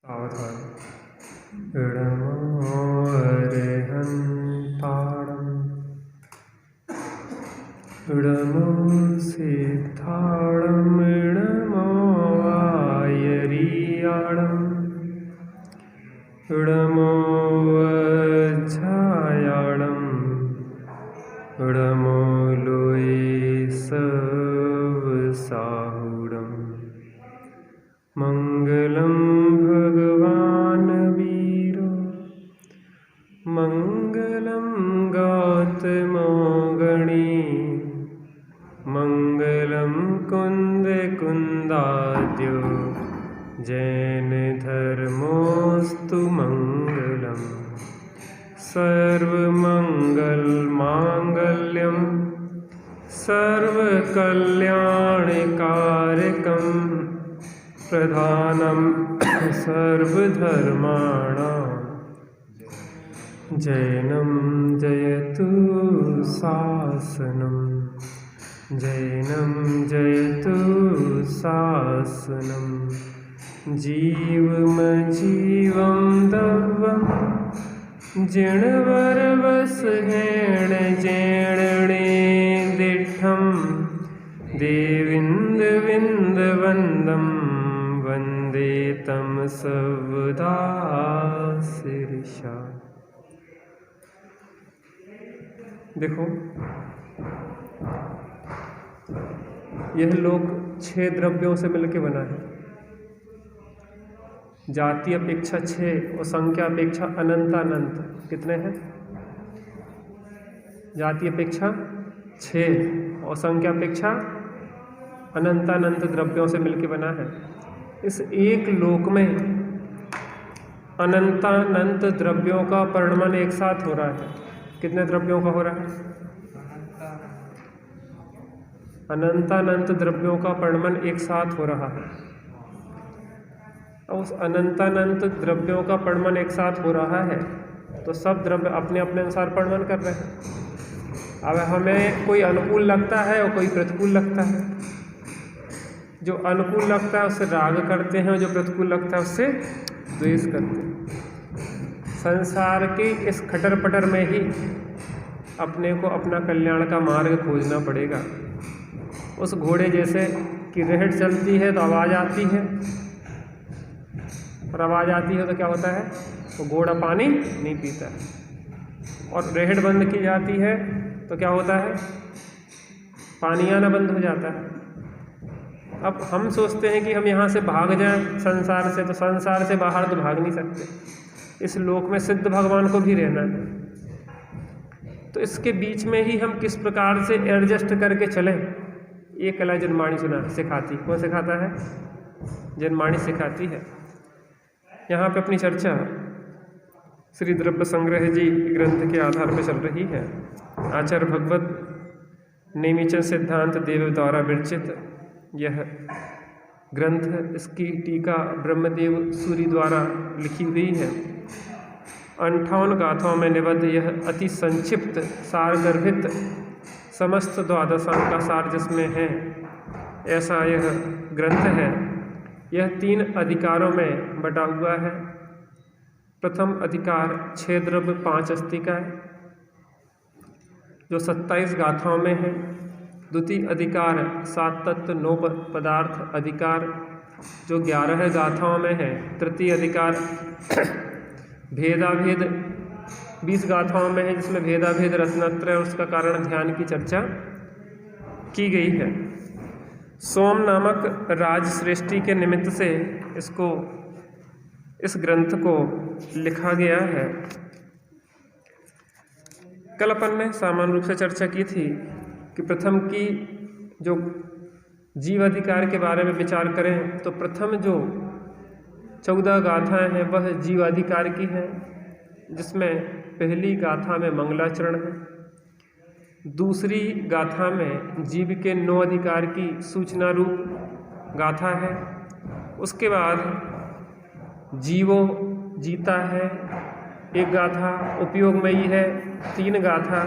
सावधान। इडमो अरिहन्ताडम् इडमो सिद्धाडम् इडमो आयरियाडम् इडमो वज्जायाडम् इडमो लोये सवसाहुडम् मंगलम भगवान वीरो मंगलम गौतमो गणी मंगलम कुंद कुंदाद्यो जैन धर्मोस्तु मंगलम सर्वमंगल मांगल्यम सर्वकल्याणकारकम प्रधानम सर्वधर्माणां जैनं जयतु शासनं जैनं जयतु शासनं जीवमजीवं दव्वं जिणवरवसहेण जेणणे दिठं देविन्दविन्दवन्दं वंदे तम सर्वदा शीर्षा। देखो, यह लोक 6 द्रव्यों से मिलकर बना है। जाति अपेक्षा 6 और संख्या अपेक्षा अनंतानंत कितने हैं? जाति अपेक्षा 6 और संख्या अपेक्षा अनंतानंत द्रव्यों से मिलकर बना है। इस एक लोक में अनंतानंत द्रव्यों का परिणमन एक साथ हो रहा है। कितने द्रव्यों का हो रहा है? अनंतानंत द्रव्यों का परिणमन एक साथ हो रहा है। उस अनंतानंत द्रव्यों का परिणमन एक साथ हो रहा है तो सब द्रव्य अपने अपने अनुसार परिणमन कर रहे हैं। अब हमें कोई अनुकूल लगता है और कोई प्रतिकूल लगता है। जो अनुकूल लगता है उससे राग करते हैं और जो प्रतिकूल लगता है उससे द्वेष करते हैं। संसार के इस खटर पटर में ही अपने को अपना कल्याण का मार्ग खोजना पड़ेगा। उस घोड़े जैसे कि रेहड़ चलती है तो आवाज़ आती है, और आवाज़ आती है तो क्या होता है? वो घोड़ा पानी नहीं पीता है। और रेहड़ बंद की जाती है तो क्या होता है? पानी आना बंद हो जाता है। अब हम सोचते हैं कि हम यहाँ से भाग जाएं संसार से, तो संसार से बाहर तो भाग नहीं सकते। इस लोक में सिद्ध भगवान को भी रहना है। तो इसके बीच में ही हम किस प्रकार से एडजस्ट करके चलें, ये कला जनमाणी सिखाती। कौन सिखाता है? जनमाणी सिखाती है। यहाँ पे अपनी चर्चा श्री द्रव्य संग्रह जी ग्रंथ के आधार पर चल रही है। आचार्य भगवत नेमिचंद सिद्धांत देव द्वारा विरचित यह ग्रंथ, इसकी टीका ब्रह्मदेव सूरी द्वारा लिखी हुई है। 58 गाथाओं में निबद्ध यह अति संक्षिप्त सारगर्भित समस्त द्वादशांग का सार जिसमें है, ऐसा यह ग्रंथ है। यह 3 अधिकारों में बटा हुआ है। प्रथम अधिकार 6 द्रव्य 5 अस्थि का है, जो 27 गाथाओं में है। द्वितीय अधिकार 7 तत्व 9 पदार्थ अधिकार, जो 11 गाथाओं में है। तृतीय अधिकार भेदाभेद 20 गाथाओं में है, जिसमें भेदाभेद रत्नत्रय और उसका कारण ध्यान की चर्चा की गई है। सोम नामक राजश्रेष्ठी के निमित्त से इस ग्रंथ को लिखा गया है। कल अपन ने सामान्य रूप से चर्चा की थी कि प्रथम की जो जीव अधिकार के बारे में विचार करें तो प्रथम जो 14 गाथाएं हैं वह जीव अधिकार की हैं, जिसमें पहली गाथा में मंगलाचरण है। दूसरी गाथा में जीव के 9 अधिकार की सूचना रूप गाथा है। उसके बाद जीवो जीता है एक गाथा, उपयोगमयी है 3 गाथा,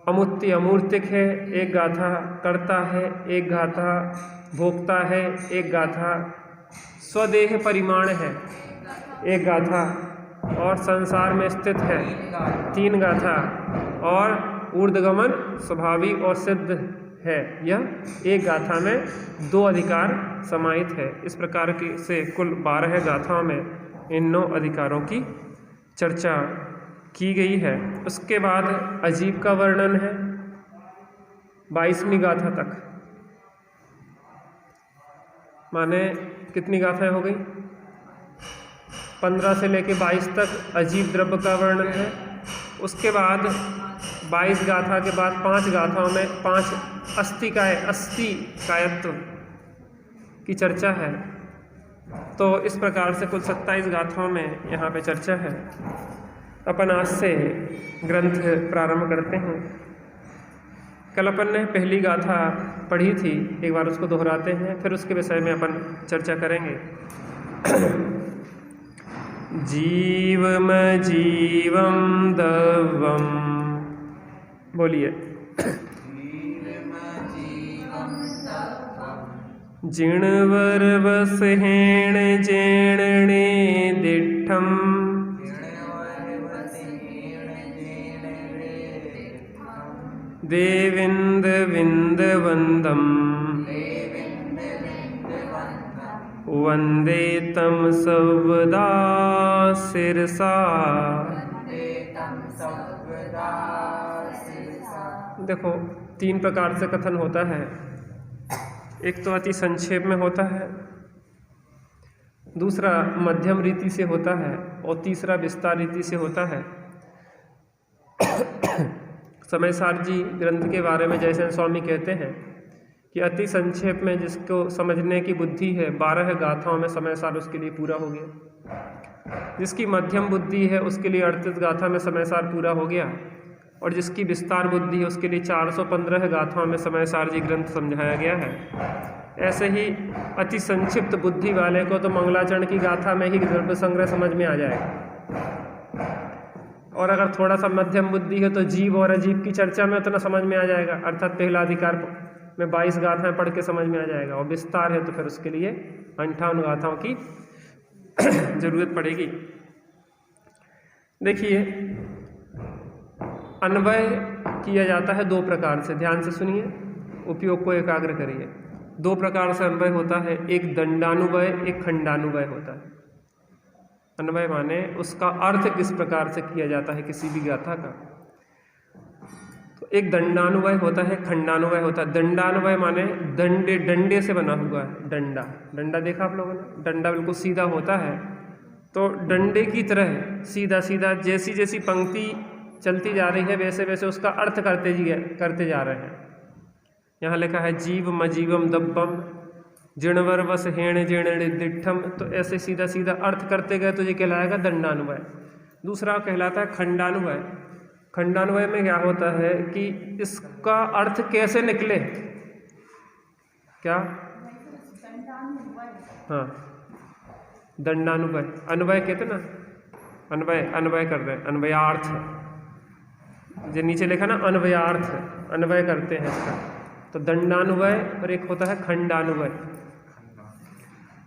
अमूर्ति अमूर्तिक है एक गाथा, कर्ता है एक गाथा, भोक्ता है एक गाथा, स्वदेह परिमाण है 1 गाथा, और संसार में स्थित है 3 गाथा, और ऊर्ध्वगमन स्वाभाविक और सिद्ध है, यह 1 गाथा में 2 अधिकार समाहित है। इस प्रकार की से कुल 12 गाथाओं में इन 9 अधिकारों की चर्चा की गई है। उसके बाद अजीब का वर्णन है 22वीं गाथा तक, माने कितनी गाथाएं हो गई? 15 से लेके 22 तक अजीब द्रव्य का वर्णन है। उसके बाद 22 गाथा के बाद 5 गाथाओं में 5 अस्थि कायत्व की चर्चा है। तो इस प्रकार से कुल 27 गाथाओं में यहाँ पे चर्चा है। अपन आज से ग्रंथ प्रारंभ करते हैं। कल अपन ने पहली गाथा पढ़ी थी, एक बार उसको दोहराते हैं, फिर उसके विषय में अपन चर्चा करेंगे। जीवम जीवम दवम, बोलिए। जिणवर वसहेण जेणणे दिठम, देविंद विंद वंदम, वंदे तम सर्वदा शिरसा। देखो 3 प्रकार से कथन होता है। एक तो अति संक्षेप में होता है, दूसरा मध्यम रीति से होता है, और तीसरा विस्तार रीति से होता है। समयसार जी ग्रंथ के बारे में जयसेन स्वामी कहते हैं कि अति संक्षेप में जिसको समझने की बुद्धि है 12 गाथाओं में समयसार उसके लिए पूरा हो गया। जिसकी मध्यम बुद्धि है उसके लिए 38 गाथा में समयसार पूरा हो गया, और जिसकी विस्तार बुद्धि है उसके लिए 415 गाथाओं में समयसार जी ग्रंथ समझाया गया है। ऐसे ही अति संक्षिप्त बुद्धि वाले को तो मंगलाचरण की गाथा में ही द्रव्य संग्रह समझ में आ जाएगा, और अगर थोड़ा सा मध्यम बुद्धि है तो जीव और अजीब की चर्चा में उतना समझ में आ जाएगा, अर्थात पहला अधिकार में 22 गाथाएं पढ़ के समझ में आ जाएगा। और विस्तार है तो फिर उसके लिए 58 गाथाओं की जरूरत पड़ेगी। देखिए, अन्वय किया जाता है 2 प्रकार से, ध्यान से सुनिए, उपयोग को एकाग्र करिए। 2 प्रकार से अन्वय होता है, एक दंडानुवय, एक खंडानुवय होता है। अन्वय माने उसका अर्थ किस प्रकार से किया जाता है किसी भी गाथा का। तो एक दंडानुवय होता है, खंडानुवय होता है। दंडानुवय माने डंडे से बना हुआ है। डंडा देखा आप लोगों ने? डंडा बिल्कुल सीधा होता है, तो डंडे की तरह सीधा सीधा जैसी जैसी पंक्ति चलती जा रही है वैसे वैसे उसका अर्थ करते जा रहे हैं। यहाँ लिखा है जीव मजीवम दब्बम, जिणवर वस हेण जेण दिठम, तो ऐसे सीधा सीधा अर्थ करते गए तो ये कहलाएगा दंडानुवय। दूसरा कहलाता है खंडानुवय। खंडानुवय में क्या होता है कि इसका अर्थ कैसे निकले, क्या? हाँ, दंडानुवय। अन्वय कहते ना, अन्वय कर रहे हैं, अन्वयार्थ जो नीचे लिखा ना, अन्वयार्थ, अन्वय करते हैं इसका। तो दंडानुवय और एक होता है खंडानुवय।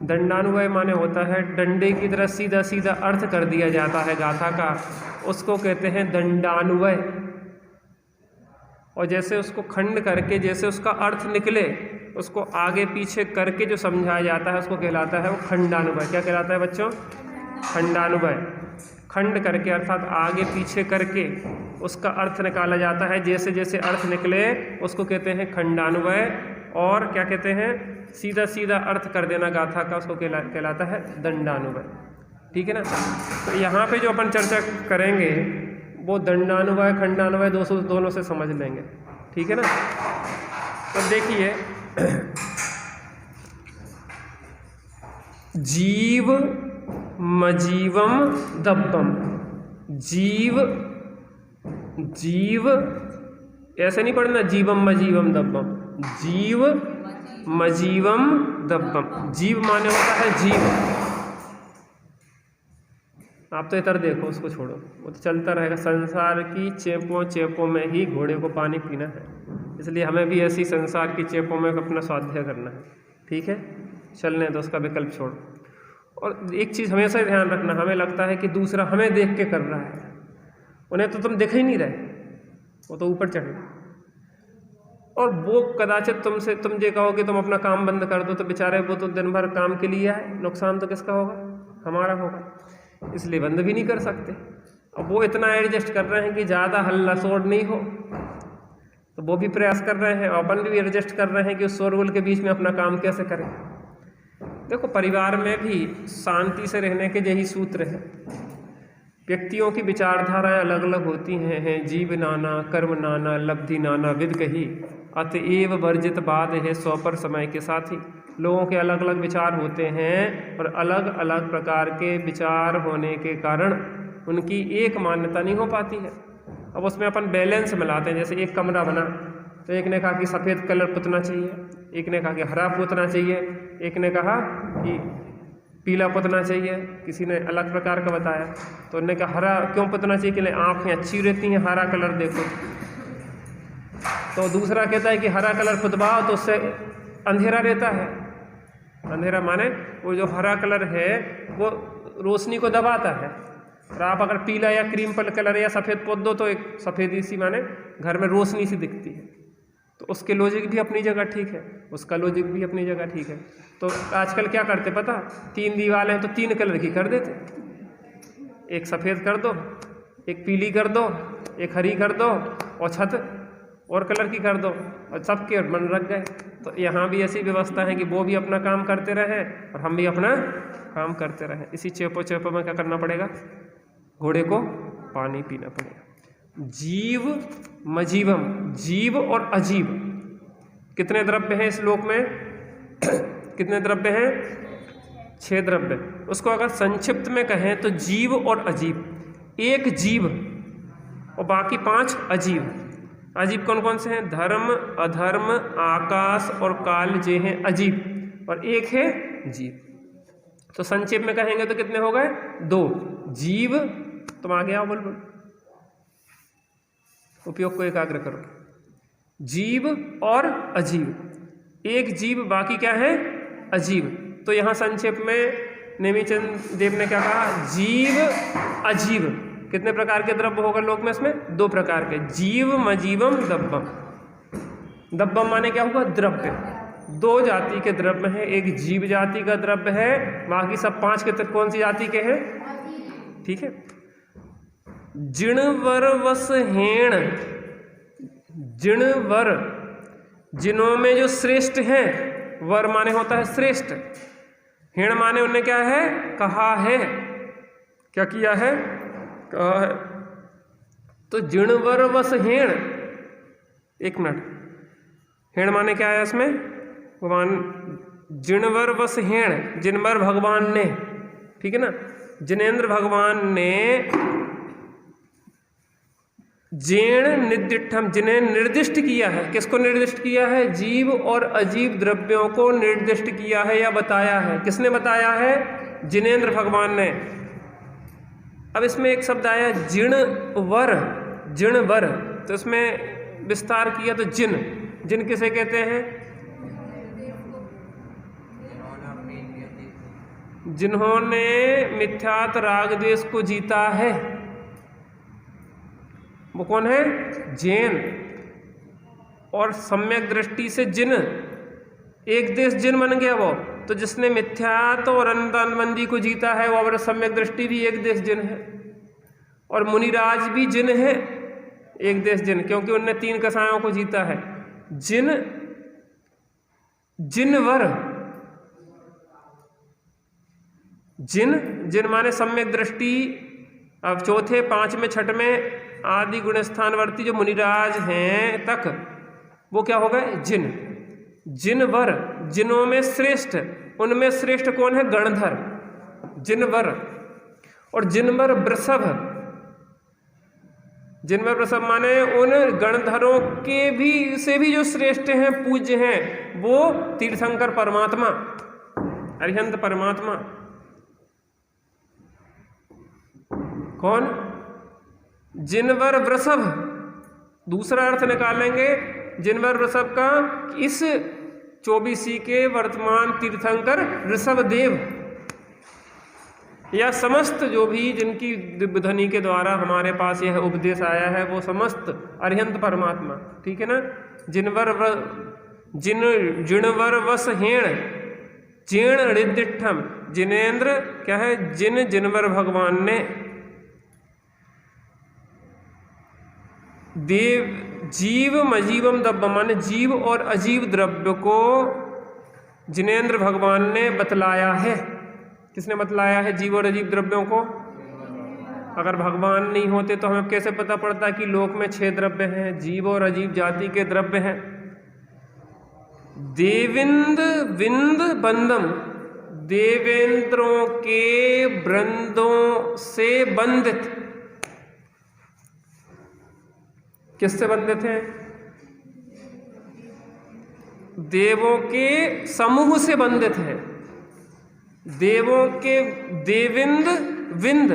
दंडानुवय माने होता है डंडे की तरह सीधा सीधा अर्थ कर दिया जाता है गाथा का, उसको कहते हैं दंडानुवय। और जैसे उसको खंड करके जैसे उसका अर्थ निकले उसको आगे पीछे करके जो समझाया जाता है उसको कहलाता है वो खंडानुवय। क्या कहलाता है बच्चों? खंडानुवय। खंड करके अर्थात आगे पीछे करके उसका अर्थ निकाला जाता है, जैसे जैसे अर्थ निकले उसको कहते हैं खंडानुवय। और क्या कहते हैं? सीधा सीधा अर्थ कर देना गाथा का, उसको कहलाता है दंडानुवय। ठीक है ना? तो यहाँ पे जो अपन चर्चा करेंगे वो दंडानुवय खंडानुवय दोनों से समझ लेंगे। ठीक है ना? तो देखिए, जीव मजीवम दब्बम। जीव ऐसे नहीं पढ़ना जीवम मजीवम दब्बम, जीव मजीवम दब्बम। जीव माने होता है जीव। आप तो इधर देखो, उसको छोड़ो, वो तो चलता रहेगा। संसार की चेपों में ही घोड़े को पानी पीना है, इसलिए हमें भी ऐसी संसार की चेपों में अपना स्वाध्याय करना है। ठीक है? चलने दो, उसका विकल्प छोड़ो। और एक चीज़ हमेशा ध्यान रखना, हमें लगता है कि दूसरा हमें देख के कर रहा है, उन्हें तो तुम दिख ही नहीं रहे, वो तो ऊपर चढ़े। और वो कदाचित तुमसे तुम ये कहो कि तुम अपना काम बंद कर दो, तो बेचारे वो तो दिन भर काम के लिए आए, नुकसान तो किसका होगा? हमारा होगा, इसलिए बंद भी नहीं कर सकते। अब वो इतना एडजस्ट कर रहे हैं कि ज़्यादा हल्ला शोर नहीं हो, तो वो भी प्रयास कर रहे हैं, और अपन भी एडजस्ट कर रहे हैं कि उस शोरगुल के बीच में अपना काम कैसे करें। देखो, परिवार में भी शांति से रहने के यही सूत्र है। व्यक्तियों की विचारधाराएं अलग अलग होती हैं, जीव नाना कर्म नाना लब्धि नाना विद कही, अतएव वर्जित बाद है सौ पर समय के साथ ही। लोगों के अलग अलग विचार होते हैं, और अलग अलग प्रकार के विचार होने के कारण उनकी एक मान्यता नहीं हो पाती है। अब उसमें अपन बैलेंस मिलाते हैं। जैसे एक कमरा बना, तो एक ने कहा कि सफ़ेद कलर पुतना चाहिए, एक ने कहा कि हरा पुतना चाहिए, एक ने कहा कि पीला पुतना चाहिए, किसी ने अलग प्रकार का बताया। तो उन्होंने कहा हरा क्यों पुतना चाहिए? कि आँखें अच्छी रहती हैं, हरा कलर देखो। तो दूसरा कहता है कि हरा कलर पुतवाओ तो उससे अंधेरा रहता है। अंधेरा माने वो जो हरा कलर है वो रोशनी को दबाता है, और आप अगर पीला या क्रीम कलर या सफ़ेद पोत दो तो एक सफ़ेदी सी माने घर में रोशनी सी दिखती है। तो उसके लॉजिक भी अपनी जगह ठीक है, उसका लॉजिक भी अपनी जगह ठीक है। तो आजकल क्या करते पता, 3 दीवारें हैं तो 3 कलर की कर देते, एक सफ़ेद कर दो, एक पीली कर दो, एक हरी कर दो, और छत और कलर की कर दो, और सबके मन रख गए। तो यहाँ भी ऐसी व्यवस्था है कि वो भी अपना काम करते रहे और हम भी अपना काम करते रहें। इसी चेपो चेपो में क्या करना पड़ेगा? घोड़े को पानी पीना पड़ेगा। जीव मजीवम, जीव और अजीब, कितने द्रव्य हैं इस लोक में? कितने द्रव्य हैं? 6 द्रव्य। उसको अगर संक्षिप्त में कहें तो जीव और अजीब, एक जीव और बाकी 5 अजीब। अजीब कौन कौन से हैं? धर्म, अधर्म, आकाश और काल, जे हैं अजीब, और एक है जीव। तो संक्षेप में कहेंगे तो कितने हो गए? 2 जीव। तुम आगे आओ, बोल उपयोग को एकाग्र करो। जीव और अजीब, एक जीव बाकी क्या है? अजीब। तो यहाँ संक्षेप में नेमिचंद देव ने क्या कहा? जीव अजीब। कितने प्रकार के द्रव्य होगा लोक में? इसमें 2 प्रकार के, जीव मजीवम दब्बम। दब्बम माने क्या होगा? द्रव्य। 2 जाति के द्रव्य हैं, एक जीव जाति का द्रव्य है, बाकी सब 5 के कौन सी जाति के हैं? ठीक है। जिणवर वस हेण, जिणवर, जिनों में जो श्रेष्ठ है, वर माने होता है श्रेष्ठ, हेण माने उन्हें क्या है? कहा है। क्या किया है? कहा है। तो जिणवर वस हेण, एक मिनट, हेण माने क्या है इसमें? भगवान, जिणवर वस हेण, जिनवर भगवान ने, ठीक है ना, जिनेन्द्र भगवान ने, जेण निर्दिष्टम, जिन्हें निर्दिष्ट किया है। किसको निर्दिष्ट किया है? जीव और अजीब द्रव्यों को निर्दिष्ट किया है या बताया है। किसने बताया है? जिनेन्द्र भगवान ने। अब इसमें एक शब्द आया जिणवर, जिणवर, तो इसमें विस्तार किया तो जिन, जिन किसे कहते हैं? जिन्होंने मिथ्यात राग द्वेष को जीता है, वो कौन है? जैन। और सम्यक दृष्टि से जिन, एक देश जिन बन गया वो, तो जिसने मिथ्यात और अनंतमंदी को जीता है वो और सम्यक दृष्टि भी एक देश जिन है। और मुनिराज भी जिन है, एक देश जिन, क्योंकि उनने 3 कसायों को जीता है। जिन, जिनवर, जिन, जिन माने सम्यक दृष्टि। अब चौथे, 5वें, 6वें आदि गुणस्थानवर्ती जो मुनिराज हैं तक, वो क्या हो गए? जिन। जिनवर, जिनों में श्रेष्ठ, उनमें श्रेष्ठ कौन है? गणधर, जिनवर। और जिनवर वृषभ, जिनवर वृषभ माने उन गणधरों के भी से भी जो श्रेष्ठ हैं, पूज्य हैं, वो तीर्थंकर परमात्मा, अरिहंत परमात्मा। कौन? जिनवर वृषभ। दूसरा अर्थ निकालेंगे जिनवर वृषभ का, इस 24 के वर्तमान तीर्थंकर ऋषभदेव, या समस्त जो भी जिनकी दिव्य ध्वनि के द्वारा हमारे पास यह उपदेश आया है वो समस्त अरिहंत परमात्मा, ठीक है ना। जिनवर वस हेण जीर्ण ऋद्धिठम, जिनेन्द्र क्या है, जिनवर भगवान ने जीव अजीवम द्रव्य माने जीव और अजीव द्रव्य को जिनेन्द्र भगवान ने बतलाया है। किसने बतलाया है जीव और अजीव द्रव्यों को? अगर भगवान नहीं होते तो हमें कैसे पता पड़ता कि लोक में 6 द्रव्य हैं, जीव और अजीव जाति के द्रव्य हैं। देविंद विंद बंदम, देवेंद्रों के वृंदों से बंधित। किससे बंधित हैं? देवों के समूह से बंधित है। देवों के देविंद विंद,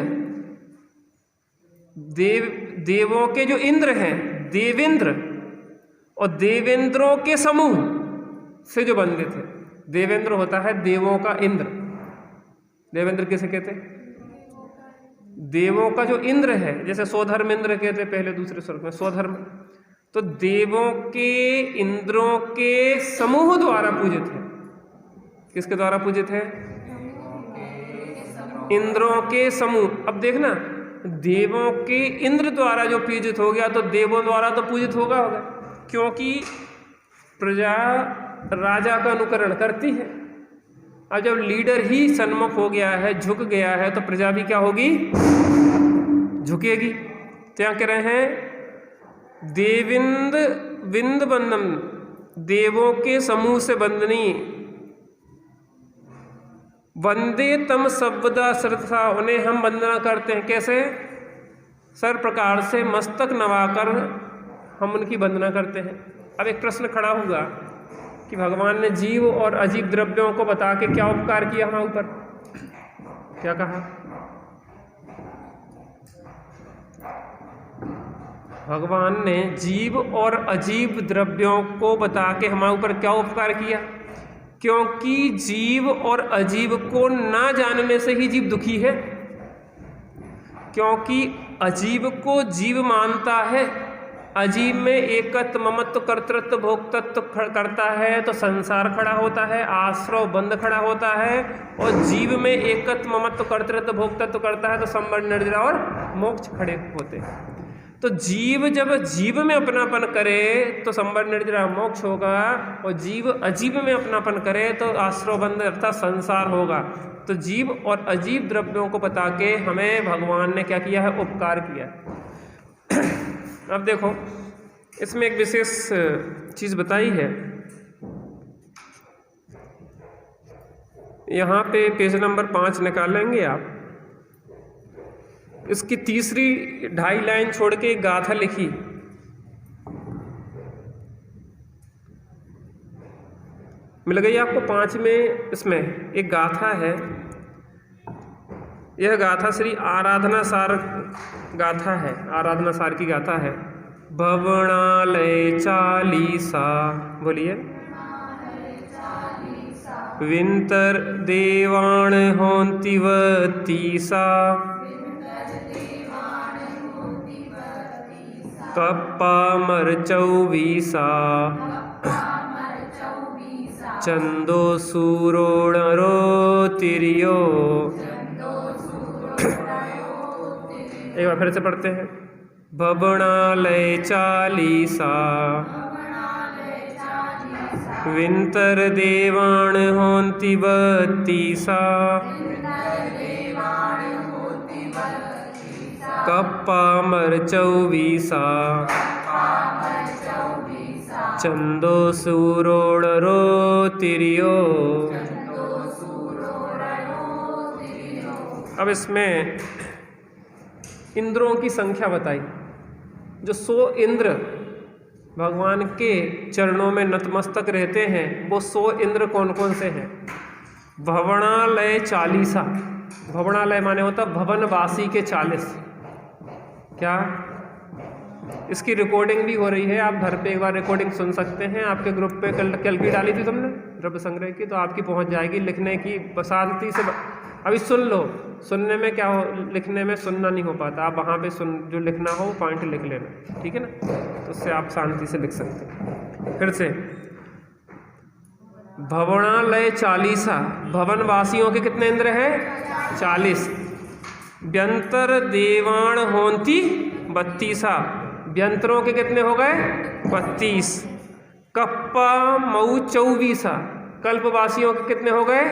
देवों के जो इंद्र हैं देवेंद्र, और देवेंद्रों के समूह से जो बंधित है। देवेंद्र होता है देवों का इंद्र। देवेंद्र किसे कहते हैं? देवों का जो इंद्र है, जैसे स्वधर्म इंद्र कहते हैं पहले दूसरे स्वर्ग में स्वधर्म। तो देवों के इंद्रों के समूह द्वारा पूजित है। किसके द्वारा पूजित है? इंद्रों के समूह। अब देखना, देवों के इंद्र द्वारा जो पूजित हो गया तो देवों द्वारा तो पूजित होगा, क्योंकि प्रजा राजा का अनुकरण करती है। अब जब लीडर ही सन्मुख हो गया है, झुक गया है, तो प्रजा भी क्या होगी? झुकेगी। क्या कह रहे हैं? देविंद विंद बंदम, देवों के समूह से बंधनी। वंदे तम सर्वदा श्रद्धा, उन्हें हम वंदना करते हैं। कैसे? सर प्रकार से मस्तक नवाकर हम उनकी वंदना करते हैं। अब एक प्रश्न खड़ा होगा कि भगवान ने जीव और अजीव द्रव्यों को बता के क्या उपकार किया हमारे ऊपर? क्या कहा? भगवान ने जीव और अजीव द्रव्यों को बता के हमारे ऊपर क्या उपकार किया? क्योंकि जीव और अजीव को ना जानने से ही जीव दुखी है। क्योंकि अजीव को जीव मानता है, अजीव में एकत्व ममत्व कर्तृत्व भोक्तत्व करता है तो संसार खड़ा होता है, आश्रव बंध खड़ा होता है। और जीव में एकत्व ममत्व कर्तृत्व भोक्तत्व करता है तो संबंध निर्जरा और मोक्ष खड़े होते हैं। तो जीव जब जीव में अपनापन करे तो संबंध निर्जरा मोक्ष होगा, और जीव अजीव में अपनापन करे तो आश्रव बंध अर्थात संसार होगा। तो जीव और अजीव द्रव्यों को बता के हमें भगवान ने क्या किया है? उपकार किया। अब देखो, इसमें एक विशेष चीज़ बताई है। यहाँ पे पेज नंबर 5 निकालेंगे आप। इसकी तीसरी 2.5 लाइन छोड़ के एक गाथा लिखी। मिल गई आपको 5 में। इसमें एक गाथा है, यह गाथा श्री आराधना सार गाथा है, आराधना सार की गाथा है। भवनालय चालीसा, बोलिए। विंतर देवाण होंतिवतीसा, कप्पा मर 24, चंदो सूरोणरो तिरियो। एक बार फिर से पढ़ते हैं। भवनालय चालीसा, विंतर देवाण होंतिवतीसा, कप्पा मर 24, चंदो सूरोणरो तिरियो। अब इसमें इंद्रों की संख्या बताई। जो 100 इंद्र भगवान के चरणों में नतमस्तक रहते हैं, वो 100 इंद्र कौन कौन से हैं? भवनालय 40। भवनालय माने होता भवनवासी के 40। क्या? इसकी रिकॉर्डिंग भी हो रही है, आप घर पे एक बार रिकॉर्डिंग सुन सकते हैं। आपके ग्रुप पे कल की डाली थी तुमने द्रव्य संग्रह की, तो आपकी पहुंच जाएगी लिखने की शांति से। अभी सुन लो, सुनने में क्या हो, लिखने में सुनना नहीं हो पाता, आप वहाँ पे सुन, जो लिखना हो वो पॉइंट लिख लेना, ठीक है ना, तो उससे आप शांति से लिख सकते हैं। फिर से भवनालय 40, भवन वासियों के कितने इंद्र हैं? 40। व्यंतर देवाण होंती 32, व्यंतरों के कितने हो गए? 32। कप्पा मऊ 24, कल्पवासियों के कितने हो गए?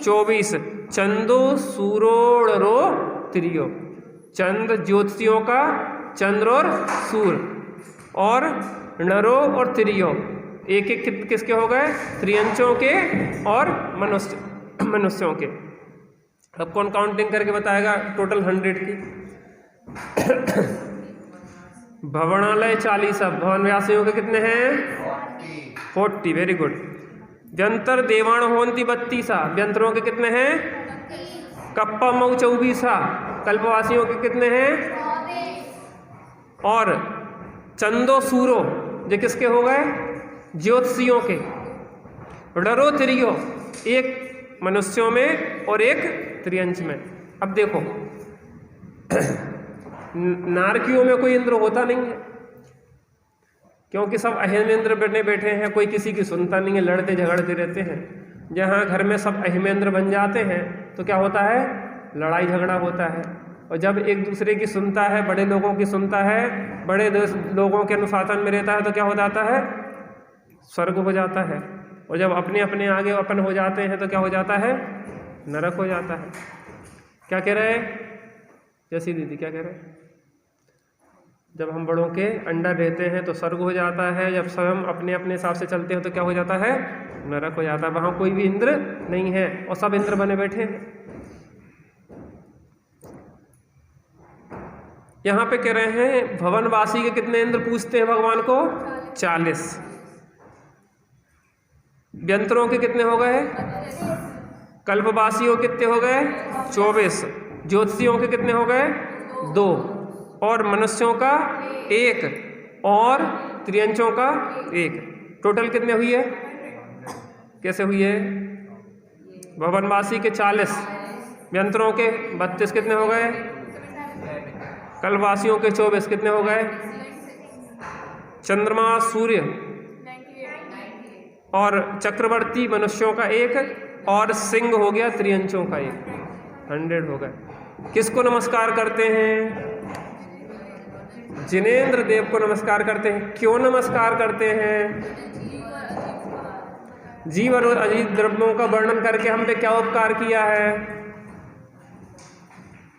24। चंदो सूरोड़रो त्रियो, चंद्र ज्योतिषियों का चंद्र और सूर, और नरो और त्रियो एक एक किसके हो गए? त्रियंचों के और मनुष्यों के। अब कौन काउंटिंग करके बताएगा टोटल 100 की? भवनालय 40, भवन व्यासियों के कितने हैं? 40, वेरी गुड। व्यंतर देवाण होंती 32, व्यंतरों के कितने हैं? कप्पा मऊ 24, कल्पवासियों के कितने हैं? और चंदो सूरो ये किसके हो गए? ज्योतिषियों के। डरो त्रियो, एक मनुष्यों में और एक त्रियंच में। अब देखो नारकियों में कोई इंद्र होता नहीं है, क्योंकि सब अहिमेंद्र बने बैठे हैं, कोई किसी की सुनता नहीं है, लड़ते झगड़ते रहते हैं। जहाँ घर में सब अहिमेंद्र बन जाते हैं तो क्या होता है? लड़ाई झगड़ा होता है। और जब एक दूसरे की सुनता है, बड़े लोगों की सुनता है, बड़े लोगों के अनुशासन में रहता है, तो क्या हो जाता है? स्वर्ग हो जाता है। और जब अपने अपने आगे अपन हो जाते हैं तो क्या हो जाता है? नरक हो जाता है। क्या कह रहे हैं जैसी दीदी, क्या कह रहे हैं? जब हम बड़ों के अंडर रहते हैं तो स्वर्ग हो जाता है, जब स्वयं अपने अपने हिसाब से चलते हैं तो क्या हो जाता है? नरक हो जाता है। वहाँ कोई भी इंद्र नहीं है और सब इंद्र बने बैठे हैं। यहाँ पे कह रहे हैं भवनवासी के कितने इंद्र पूछते हैं भगवान को? 40। व्यंतरों के कितने हो गए? कल्पवासियों कितने हो गए? 24। ज्योतिषियों के कितने हो गए? 2। और मनुष्यों का 1 और त्रियंचों का 1। टोटल कितने हुई है? कैसे हुई है? भवनवासी के 40, व्यंतरों के 32 कितने हो गए? कल्पवासियों के 24 कितने हो गए? चंद्रमा सूर्य और चक्रवर्ती मनुष्यों का 1 और सिंह हो गया त्रियंचों का 1, 100 हो गए। किसको नमस्कार करते हैं? जिनेंद्र देव को नमस्कार करते हैं। क्यों नमस्कार करते हैं? जीव और अजीव द्रव्यों का वर्णन करके हम पे क्या उपकार किया है?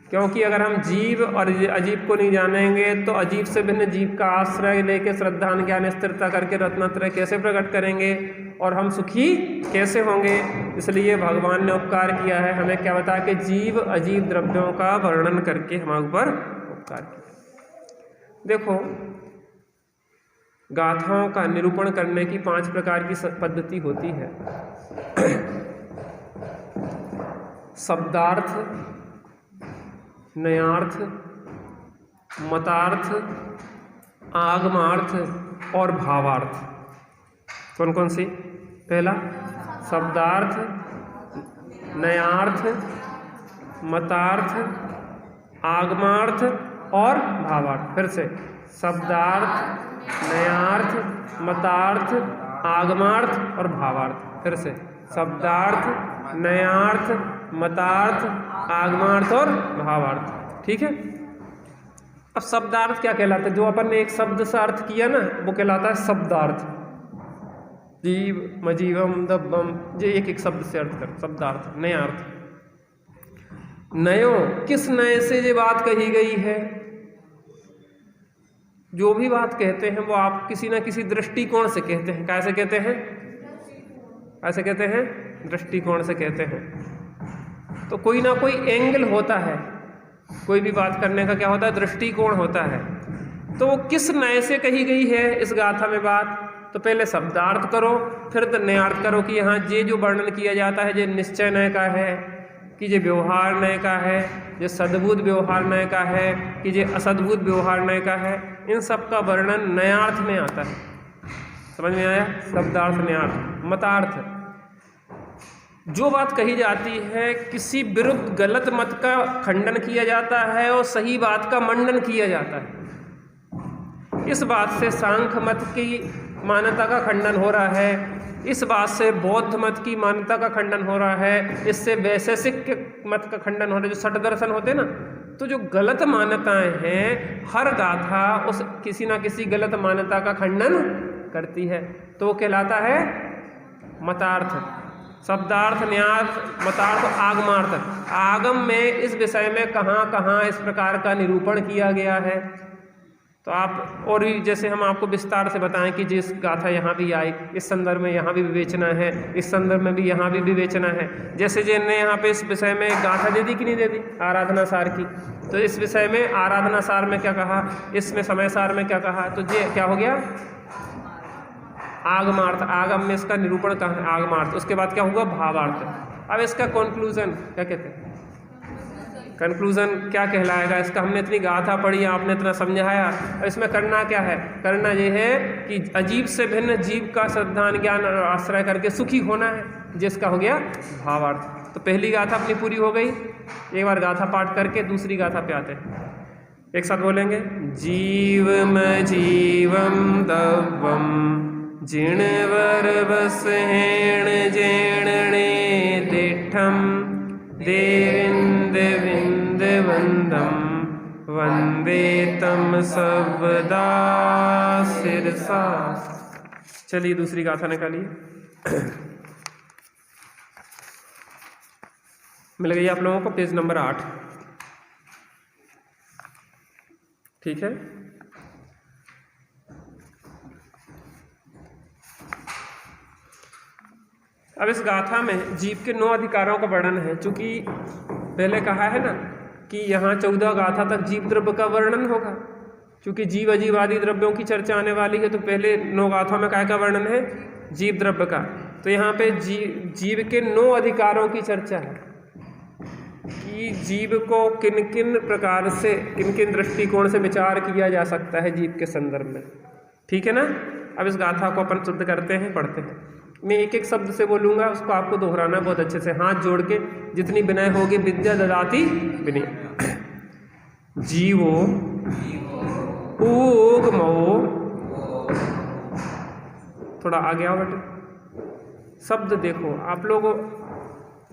क्योंकि अगर हम जीव और अजीब को नहीं जानेंगे तो अजीब से भिन्न जीव का आश्रय लेके श्रद्धा ज्ञान स्थिरता करके रत्नत्रय कैसे प्रकट करेंगे और हम सुखी कैसे होंगे? इसलिए भगवान ने उपकार किया है हमें, क्या बता के? जीव अजीब द्रव्यों का वर्णन करके हमारे ऊपर उपकार किया। देखो, गाथाओं का निरूपण करने की 5 प्रकार की पद्धति होती है। शब्दार्थ, नयार्थ, मतार्थ, आगमार्थ और भावार्थ। कौन कौन सी? पहला शब्दार्थ, नयार्थ, मतार्थ, आगमार्थ और भावार्थ। फिर से शब्दार्थ, नयार्थ, मतार्थ, आगमार्थ और भावार्थ। फिर से शब्दार्थ, नयार्थ, मतार्थ, आगमार्थ और भावार्थ। ठीक है। अब शब्दार्थ क्या कहलाता है? जो अपन ने एक शब्द से अर्थ किया ना, वो कहलाता है शब्दार्थ। जीव, मजीवम, दब्बम, ये एक एक शब्द से अर्थ कर शब्दार्थ। नयार्थ, नयो, किस नए से ये बात कही गई है? जो भी बात कहते हैं वो आप किसी ना किसी दृष्टिकोण से कहते हैं। कैसे कहते हैं? ऐसे कहते हैं, दृष्टिकोण से कहते हैं। तो कोई ना कोई एंगल होता है, कोई भी बात करने का क्या होता है? दृष्टिकोण होता है। तो वो किस नए से कही गई है इस गाथा में बात? तो पहले शब्दार्थ करो, फिर नयार्थ करो कि यहाँ ये जो वर्णन किया जाता है ये निश्चय नय का है, कि ये व्यवहार नय का है, ये सद्भुत व्यवहार नय का है, कि ये असद्भुत व्यवहार नय का है। इन सब का वर्णन नयार्थ में आता है। समझ में आया? शब्दार्थ, न्यार्थ, मतार्थ। जो बात कही जाती है, किसी विरुद्ध गलत मत का खंडन किया जाता है और सही बात का मंडन किया जाता है। इस बात से सांख्य मत की मान्यता का खंडन हो रहा है, इस बात से बौद्ध मत की मान्यता का खंडन हो रहा है, इससे वैशेषिक मत का खंडन हो रहा है, जो सठ दर्शन होते हैं ना। तो जो गलत मान्यताएं हैं, हर गाथा उस किसी ना किसी गलत मान्यता का खंडन करती है, तो वो कहलाता है मतार्थ। शब्दार्थ, न्यार्थ, मतार्थ, आगमार्थ। आगम में इस विषय में कहाँ कहाँ इस प्रकार का निरूपण किया गया है, तो आप और भी जैसे हम आपको विस्तार से बताएं कि जिस गाथा यहाँ भी आई, इस संदर्भ में यहाँ भी विवेचना है, इस संदर्भ में भी यहाँ भी विवेचना है। जैसे जिनने यहाँ पे इस विषय में गाथा दे दी कि नहीं दे दी, आराधना सार की, तो इस विषय में आराधना सार में क्या कहा, इसमें समय सार में क्या कहा, तो ये क्या हो गया? आगमार्थ। आगम में इसका निरूपण कहाँ है? आगमार्थ। उसके बाद क्या होगा? भावार्थ। अब इसका कंक्लूजन क्या कहते हैं? कंक्लूजन क्या कहलाएगा इसका? हमने इतनी गाथा पढ़ी, आपने इतना समझाया, और इसमें करना क्या है? करना ये है कि अजीब से भिन्न जीव का श्रद्धान ज्ञान और आश्रय करके सुखी होना है, जिसका हो गया भावार्थ। तो पहली गाथा अपनी पूरी हो गई। एक बार गाथा पाठ करके दूसरी गाथा पे आते हैं, एक साथ बोलेंगे। जीवम जीवम दवम जिणवर बसहेण जेणणे दिठम देविंद विंद वंदम वंदे तम सर्वदा सिरसा। चलिए दूसरी गाथा निकालिए। मिल गई आप लोगों को पेज नंबर 8। ठीक है, अब इस गाथा में जीव के 9 अधिकारों का वर्णन है। चूंकि पहले कहा है ना कि यहाँ 14 गाथा तक जीव द्रव्य का वर्णन होगा, चूंकि जीव अजीव आदि द्रव्यों की चर्चा आने वाली है, तो पहले 9 गाथाओं में क्या का वर्णन है? जीव द्रव्य का। तो यहाँ पे जीव के 9 अधिकारों की चर्चा है कि जीव को किन किन प्रकार से, किन किन दृष्टिकोण से विचार किया जा सकता है जीव के संदर्भ में। ठीक है ना? अब इस गाथा को अपन शुद्ध करते हैं, पढ़ते हैं। मैं एक एक शब्द से बोलूँगा, उसको आपको दोहराना बहुत अच्छे से, हाथ जोड़ के। जितनी विनय होगी विद्या ददाति विनय। जीवो ऊगमो, थोड़ा आगे आओ बेटे। शब्द देखो आप लोग,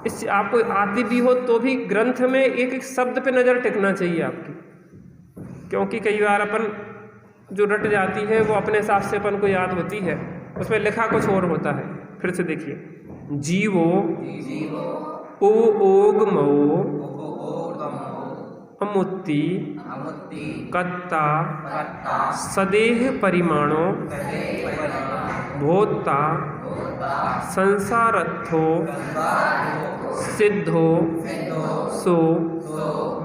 इस आपको आती भी हो तो भी ग्रंथ में एक एक शब्द पे नज़र टिकना चाहिए आपकी, क्योंकि कई बार अपन जो रट जाती है वो अपने हिसाब से अपन को याद होती है, उसमें लिखा कुछ और होता है। फिर से देखिए, जीवो ओगमो अमुत्ति कत्ता सदेह परिमाणो भोक्ता संसारत्थो सिद्धो सो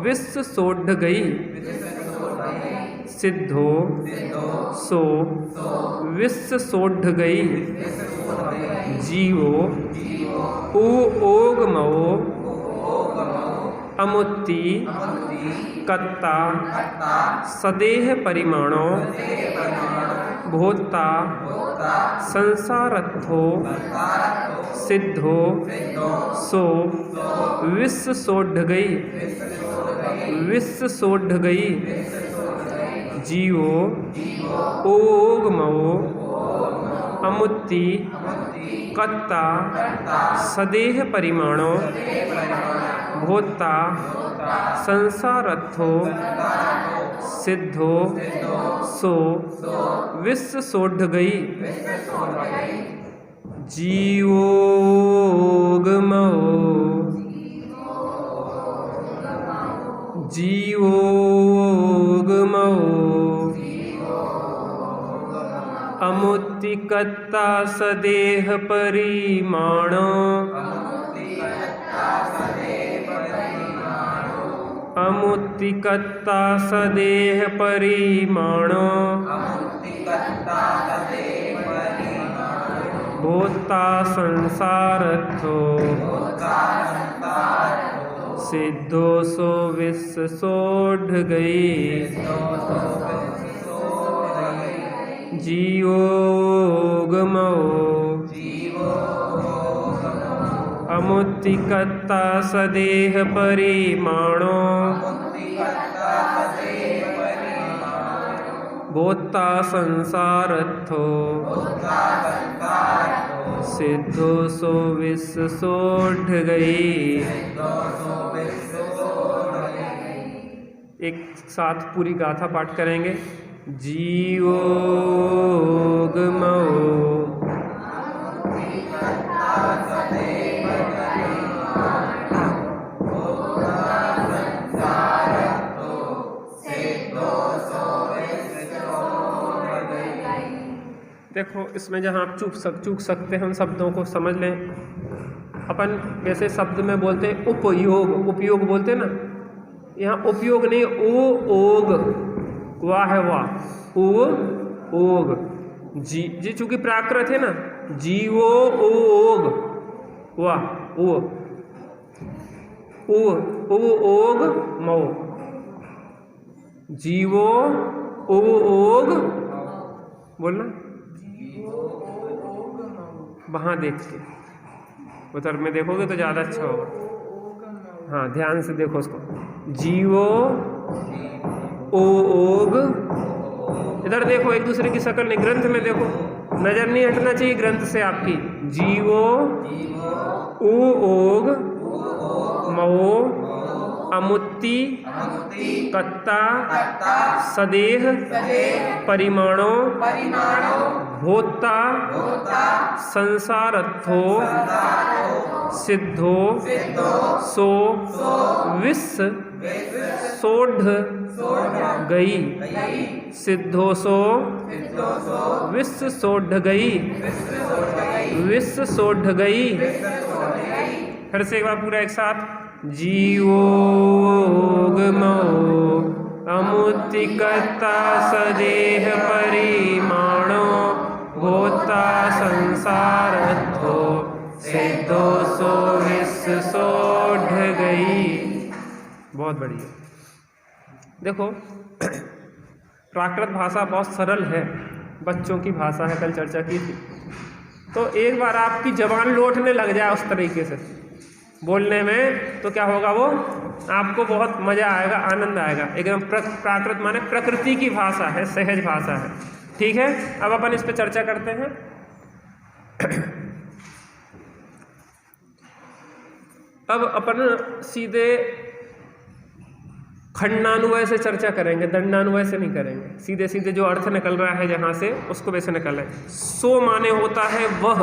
विश्व सोढ़ गई। सिद्धो सो विश्व सोढ़ गई। जीवो ओगमो अमुत्ति कत्ता सदेह परिमाणो भोक्ता संसारत्थो सिद्धो सो विश्व सोढ़ गई। विश्व सोढ़ गई। जीवो ओगमो अमुत्ति कत्ता सदेह परिमाणो भोक्ता संसारत्थो सिद्धो सो विश्व सोढ़ गई। जीवोगमो जीवोगमो अमुत्ति कत्ता सदेह परिमाणो अमुत्ति कत्ता सदेह परिमाणो भोक्ता संसारत्थो सिद्धो सो विश्व सोढ़ गई। जीवोगमो अमुत्तिकर्ता सदेह परिमाणो भोक्ता संसारत्थो सिद्धो सो विश्व सोढ़ गई। एक साथ पूरी गाथा पाठ करेंगे। जीवोगमो देखो इसमें जहाँ आप चूक सकते हैं उन शब्दों को समझ लें। अपन वैसे शब्द में बोलते हैं उपयोग बोलते हैं ना, यहाँ उपयोग नहीं, ओ ओग वाह है वाह ओ ओग जी चूंकि प्राकृत है ना, जीवो ओ ओग वाह ओ ओग मो जीवो ओ ओग बोलना वहाँ देख के उत्तर में देखोगे तो ज़्यादा अच्छा होगा। हाँ ध्यान से देखो उसको। जीवो ओ ओग, इधर देखो एक दूसरे की शक्ल नहीं, ग्रंथ में देखो, नजर नहीं हटना चाहिए ग्रंथ से आपकी। जीवो ओ ओग मो अमुत्ति कत्ता सदेह परिमाणो भोक्ता संसारत्थो सिद्धो सो विश्व सोढ़ गई। सिद्धो सो विश्व सोढ़ गई, विश्व सोढ़ गई। फिर से एक बार पूरा एक साथ। जीवोगमो अमुत्तिकर्ता सदेह परिमाणो भोक्ता संसारत्थो सिद्धो सो विश्व सोढ़ गई। बहुत बढ़िया। देखो प्राकृत भाषा बहुत सरल है, बच्चों की भाषा है, कल चर्चा की थी। तो एक बार आपकी जबान लौटने लग जाए उस तरीके से बोलने में तो क्या होगा, वो आपको बहुत मज़ा आएगा, आनंद आएगा। एकदम प्राकृत माने प्रकृति की भाषा है, सहज भाषा है। ठीक है, अब अपन इस पे चर्चा करते हैं। अब अपन सीधे खंडानुवय से चर्चा करेंगे, दंडानुवय से नहीं करेंगे। सीधे सीधे जो अर्थ निकल रहा है जहाँ से, उसको वैसे निकल रहा है। सो माने होता है वह।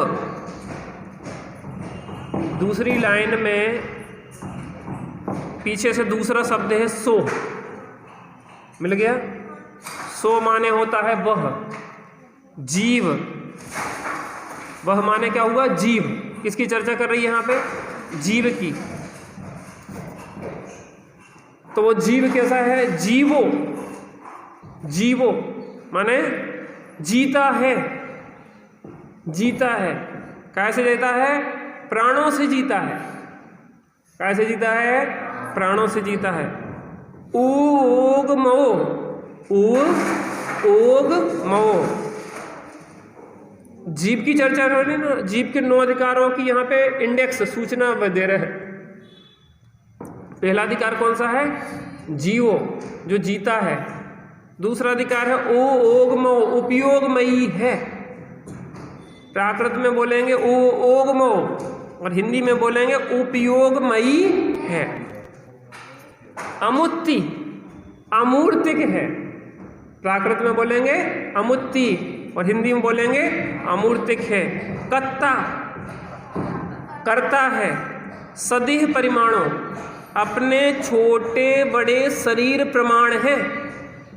दूसरी लाइन में पीछे से दूसरा शब्द है सो, मिल गया। सो माने होता है वह, जीव। वह माने क्या हुआ, जीव। किसकी चर्चा कर रही है यहाँ पे, जीव की। तो वो जीव कैसा है, जीवो। जीवो माने जीता है, जीता है। कैसे जीता है, प्राणों से जीता है। कैसे जीता है, प्राणों से जीता है। ओग मो, ओग मो। जीव की चर्चा कर रही ना, जीव के 9 अधिकारों की यहाँ पे इंडेक्स सूचना दे रहे हैं। पहला अधिकार कौन सा है, जीवो, जो जीता है। दूसरा अधिकार है ओ ओग मो, उपयोगमयी है। प्राकृत में बोलेंगे ओ ओग मो और हिंदी में बोलेंगे उपयोगमयी है। अमुत्ति, अमूर्तिक है। प्राकृत में बोलेंगे अमुत्ति और हिंदी में बोलेंगे अमूर्तिक है। कत्ता, करता है। सदेह परिमाणों, अपने छोटे बड़े शरीर प्रमाण है।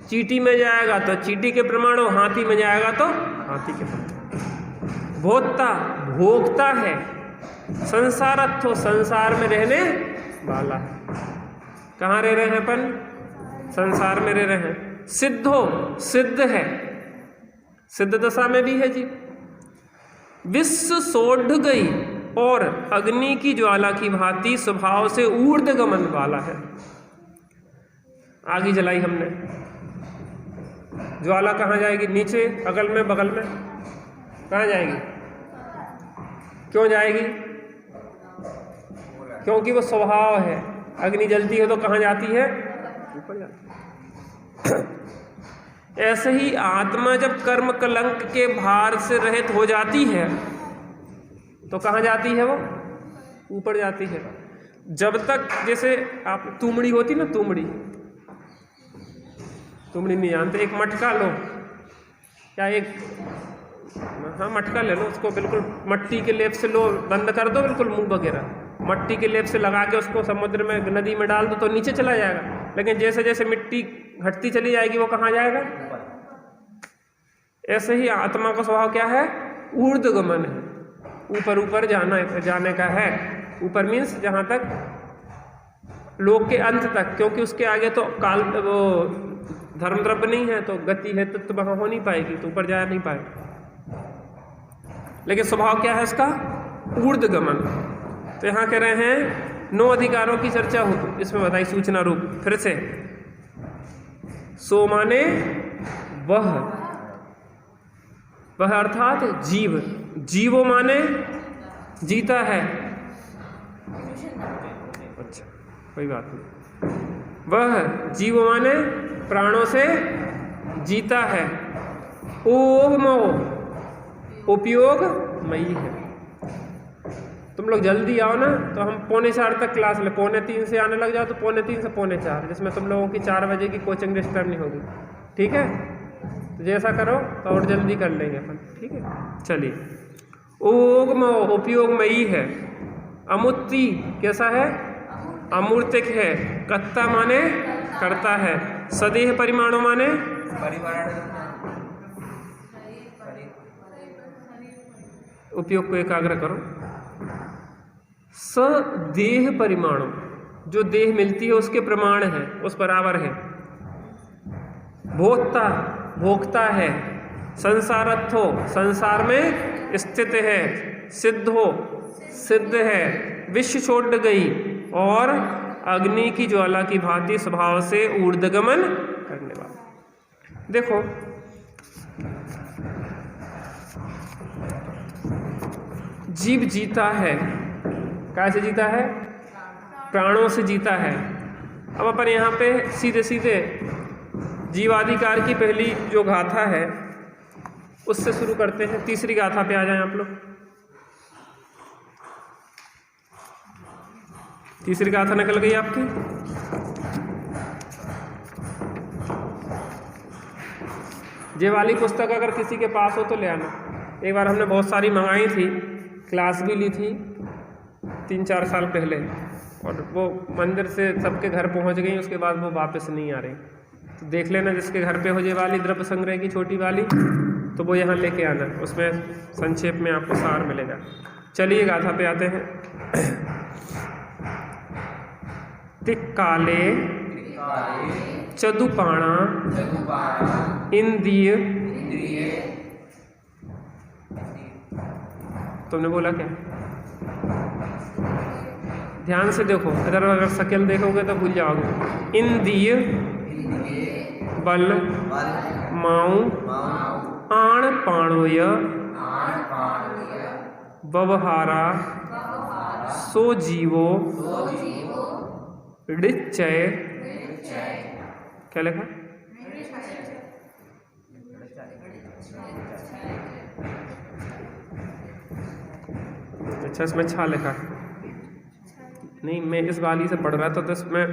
चींटी में जाएगा तो चींटी के प्रमाणों, हाथी में जाएगा तो हाथी के प्रमाण। भोक्ता, भोगता है। संसारत्थो, संसार में रहने वाला है। कहाँ रह रहे हैं अपन, संसार में रह रहे हैं। सिद्धो, सिद्ध है, सिद्ध दशा में भी है जी। विश्व सोढ़ गई, और अग्नि की ज्वाला की भांति स्वभाव से ऊर्ध्वगमन वाला है। आग ही जलाई हमने, ज्वाला कहाँ जाएगी? नीचे, अगल में, बगल में, कहाँ जाएगी? क्यों जाएगी? क्योंकि वो स्वभाव है। अग्नि जलती है तो कहाँ जाती है? ऊपर जाती है। ऐसे ही आत्मा जब कर्म कलंक के भार से रहित हो जाती है तो कहाँ जाती है? वो ऊपर जाती है। जब तक, जैसे आप तुमड़ी होती ना, तुमड़ी नहीं जानते? एक मटका लो या एक, हाँ मटका ले लो, उसको बिल्कुल मट्टी के लेप से लो, बंद कर दो बिल्कुल मुंह वगैरह, मट्टी के लेप से लगा के उसको समुद्र में, नदी में डाल दो तो नीचे चला जाएगा। लेकिन जैसे जैसे मिट्टी घटती चली जाएगी वो कहाँ जाएगा? ऐसे ही आत्मा का स्वभाव क्या है? ऊर्ध्वगमन है, ऊपर ऊपर जाने का है। ऊपर मीन्स जहाँ तक लोक के अंत तक, क्योंकि उसके आगे तो काल, वो धर्म द्रव्य नहीं है तो गति है तो वहाँ हो नहीं पाएगी, तो ऊपर जा नहीं पाएगी। लेकिन स्वभाव क्या है इसका? ऊर्ध्वगमन। तो यहाँ कह रहे हैं 9 अधिकारों की चर्चा हो, इसमें बताई सूचना रूप। फिर से, सो माने वह अर्थात जीव, जीवो माने जीता है। अच्छा, कोई बात नहीं। वह जीव माने प्राणों से जीता है। ओगमो उपयोग मई है। तुम लोग जल्दी आओ ना तो हम 3:45 तक क्लास ले, 2:45 से आने लग जाओ तो 3:45 से 4:45, जिसमें तुम लोगों की 4 बजे की कोचिंग डिस्टर्ब नहीं होगी। ठीक है, तो जैसा करो तो और जल्दी कर लेंगे अपन। ठीक है, चलिए। ओगमो उपयोगमयी है। अमुत्ति कैसा है? अमूर्तिक है। कत्ता माने करता है। सदेह परिमाणों माने उपयोग को एकाग्र करो। सदेह परिमाणों, जो देह मिलती है उसके प्रमाण है, उस बराबर है। भोक्ता भोक्ता है। संसारत्थो संसार में स्थित है। सिद्धो सिद्ध है। विश्व छोड़ गई और अग्नि की ज्वाला की भांति स्वभाव से ऊर्ध्वगमन करने वाला। देखो, जीव जीता है, कैसे जीता है? प्राणों से जीता है। अब अपन यहाँ पे सीधे सीधे जीवाधिकार की पहली जो गाथा है उससे शुरू करते हैं। तीसरी गाथा पे आ जाएं आप लोग। तीसरी गाथा निकल गई आपकी। ये वाली पुस्तक अगर किसी के पास हो तो ले आना। एक बार हमने बहुत सारी मंगाई थी, क्लास भी ली थी 3-4 साल पहले, और वो मंदिर से सबके घर पहुंच गई, उसके बाद वो वापस नहीं आ रही। तो देख लेना जिसके घर पे हो ये वाली द्रव्य संग्रह की छोटी वाली, तो वो यहाँ लेके आना, उसमें संक्षेप में आपको सार मिलेगा। चलिए गाथा पे आते हैं। तिक्काले चदुपाणा इंद्रिय। तुमने बोला क्या? ध्यान से देखो, इधर अगर शक्ल देखोगे तो भूल जाओगे। इंद्रिय बल माऊ आण पाणोय व्यवहारा सो जीवो ऋच्चय। क्या लिखा? अच्छा, इसमें छा लिखा नहीं, मैं इस वाली से पढ़ रहा था तो इसमें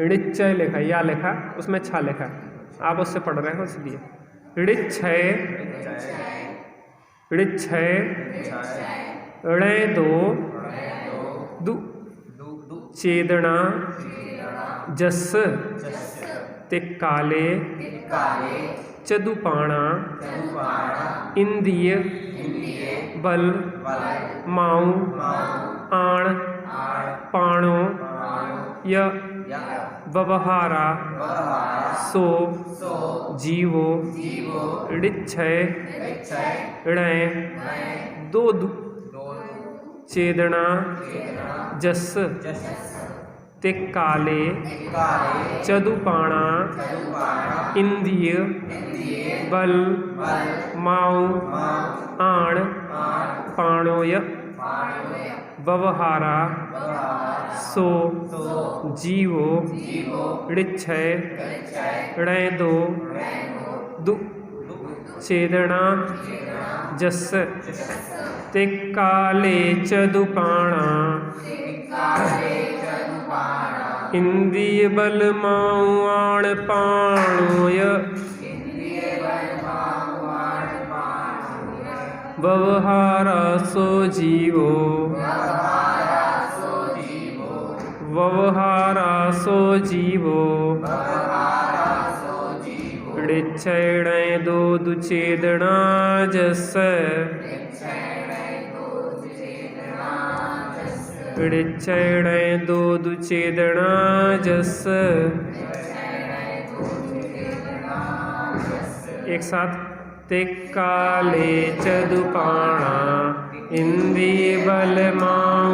ऋच्चय लिखा, या लिखा, उसमें छा लिखा। आप उससे पढ़ रहे हो इसलिए। ऋच्छय ऋच्छय ऋ दो दु चेदना जस तिक्काले चदुपाणा इंद्रिय बल माऊ आण पाणो य व्यवहारा सो जीवो ऋच्छय ऋ दो चेदना जस तिक्काले चदुपाणा इंद्रिय बल माऊ आण पाणोय व्यवहारा सो जीवो ऋक्षय णैदो दु छेदना जस तिक्काले चदुपाणा इंद्रिय बल माऊ आण पाणोय व्यवहारा सो जीवो व्यवहारा सो जीवो ऋक्षय णैदो दुछेदना जस ऋक्षय णैदो दुछेदना जस। एक साथ तिक्काले चदुपाणा इंद्रिय बल माऊ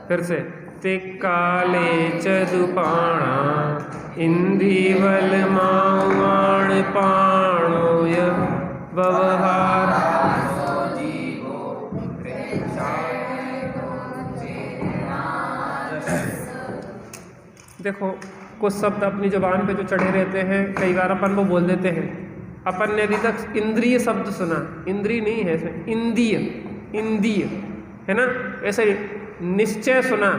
फिर से तिक्काले चदुपाणा इंद्रिय बल माऊ आण पाणोय व्यवहार। देखो कुछ शब्द अपनी जुबान पे जो चढ़े रहते हैं कई बार अपन वो बोल देते हैं। अपन ने अभी तक इंद्रिय शब्द सुना, इंद्रिय नहीं है इसमें, इंद्रिय इंद्रिय है ना। ऐसे निश्चय सुना,